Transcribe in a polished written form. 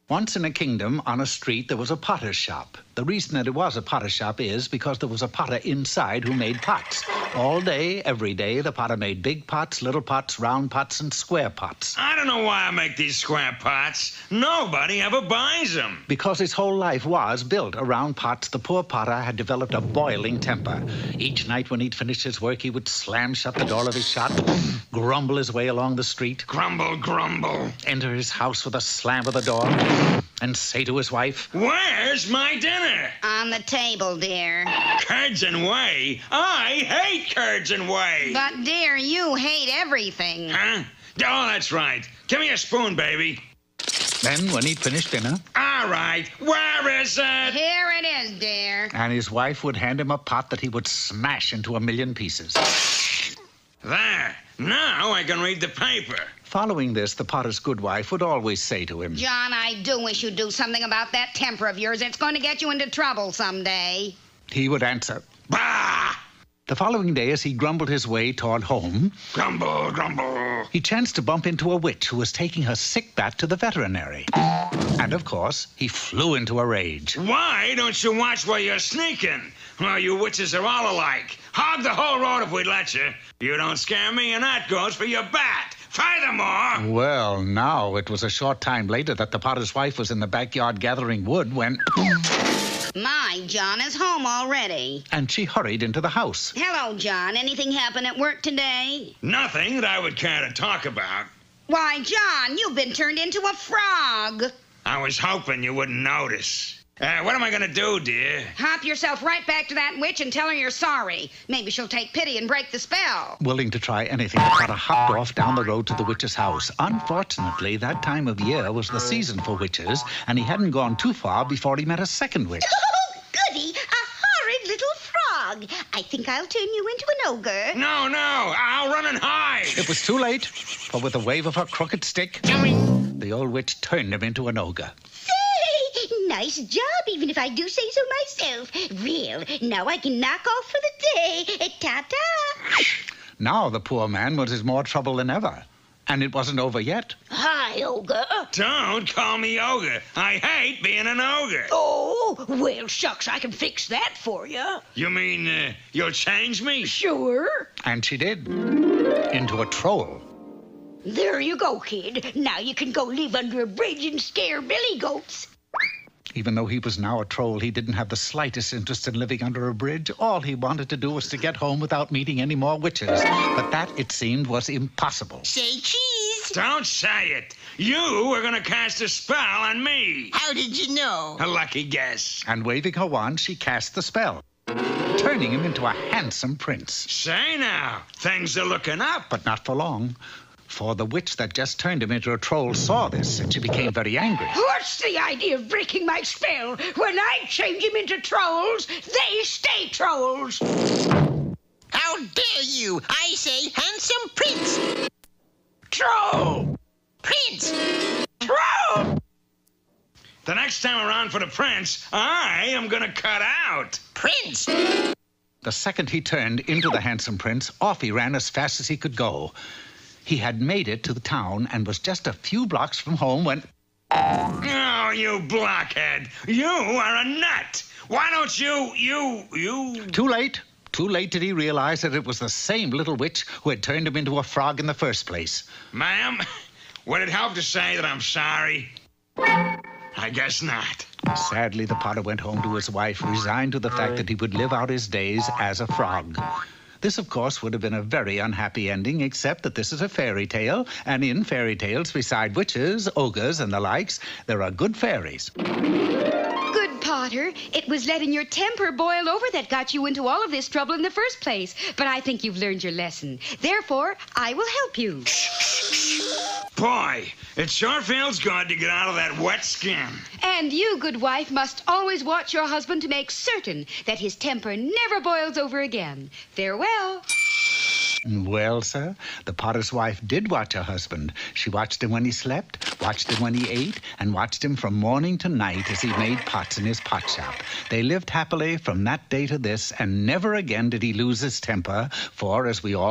Once in a kingdom, on a street, there was a potter's shop. The reason that it was a potter's shop is because there was a potter inside who made pots. All day, every day, the potter made big pots, little pots, round pots, and square pots. I don't know why I make these square pots. Nobody ever buys them. Because his whole life was built around pots, the poor potter had developed a boiling temper. Each night when he'd finished his work, he would slam shut the door of his shop, grumble his way along the street. Grumble, grumble. Enter his house with a slam of the door, and say to his wife, "Where's my dinner?" On the table, dear. Curds and whey? I hate curds and whey. But, dear, you hate everything. Huh? Oh, that's right. Give me a spoon, baby. Then, when he'd finished dinner... All right. Where is it? Here it is, dear. And his wife would hand him a pot that he would smash into 1,000,000 pieces. There. Now I can read the paper. Following this, the potter's good wife would always say to him, John, I do wish you'd do something about that temper of yours. It's going to get you into trouble someday. He would answer, Bah! The following day, as he grumbled his way toward home, Grumble, grumble. he chanced to bump into a witch who was taking her sick bat to the veterinary. And, of course, he flew into a rage. Why don't you watch where you're sneaking? Well, you witches are all alike. Hog the whole road if we'd let you. You don't scare me, and that goes for your bat. Furthermore... Well, now, it was a short time later that the potter's wife was in the backyard gathering wood when... My, John is home already. And she hurried into the house. Hello, John. Anything happen at work today? Nothing that I would care to talk about. Why, John, you've been turned into a frog. I was hoping you wouldn't notice. What am I going to do, dear? Hop yourself right back to that witch and tell her you're sorry. Maybe she'll take pity and break the spell. Willing to try anything, the potter hopped off down the road to the witch's house. Unfortunately, that time of year was the season for witches, and he hadn't gone too far before he met a second witch. Oh, goody, a horrid little frog. I think I'll turn you into an ogre. No, I'll run and hide. It was too late, for with a wave of her crooked stick, the old witch turned him into an ogre. Nice job, even if I do say so myself. Well, now I can knock off for the day. Ta-ta. Now the poor man was in more trouble than ever. And it wasn't over yet. Hi, ogre. Don't call me ogre. I hate being an ogre. Oh, well, shucks, I can fix that for you. You mean you'll change me? Sure. And she did. Into a troll. There you go, kid. Now you can go live under a bridge and scare billy goats. Even though he was now a troll, he didn't have the slightest interest in living under a bridge. All he wanted to do was to get home without meeting any more witches. But that, it seemed, was impossible. Say cheese. Don't say it. You were going to cast a spell on me. How did you know? A lucky guess. And waving her wand, she cast the spell, turning him into a handsome prince. Say now, things are looking up. But not for long. For the witch that just turned him into a troll saw this, and she became very angry. What's the idea of breaking my spell? When I change him into trolls, they stay trolls. How dare you? I say handsome prince. Troll! Prince. Troll! The next time around for the prince, I am going to cut out. Prince. The second he turned into the handsome prince, off he ran as fast as he could go. He had made it to the town and was just a few blocks from home when... Oh, you blockhead. You are a nut. Why don't you... Too late. Too late did he realize that it was the same little witch who had turned him into a frog in the first place. Ma'am, would it help to say that I'm sorry? I guess not. Sadly, the potter went home to his wife, resigned to the fact that he would live out his days as a frog. This, of course, would have been a very unhappy ending, except that this is a fairy tale, and in fairy tales, beside witches, ogres, and the likes, there are good fairies. Good, Potter. It was letting your temper boil over that got you into all of this trouble in the first place. But I think you've learned your lesson. Therefore, I will help you. Boy, it sure feels good to get out of that wet skin. And you, good wife, must always watch your husband to make certain that his temper never boils over again. Farewell. Well, sir, the potter's wife did watch her husband. She watched him when he slept, watched him when he ate, and watched him from morning to night as he made pots in his pot shop. They lived happily from that day to this, and never again did he lose his temper, for, as we all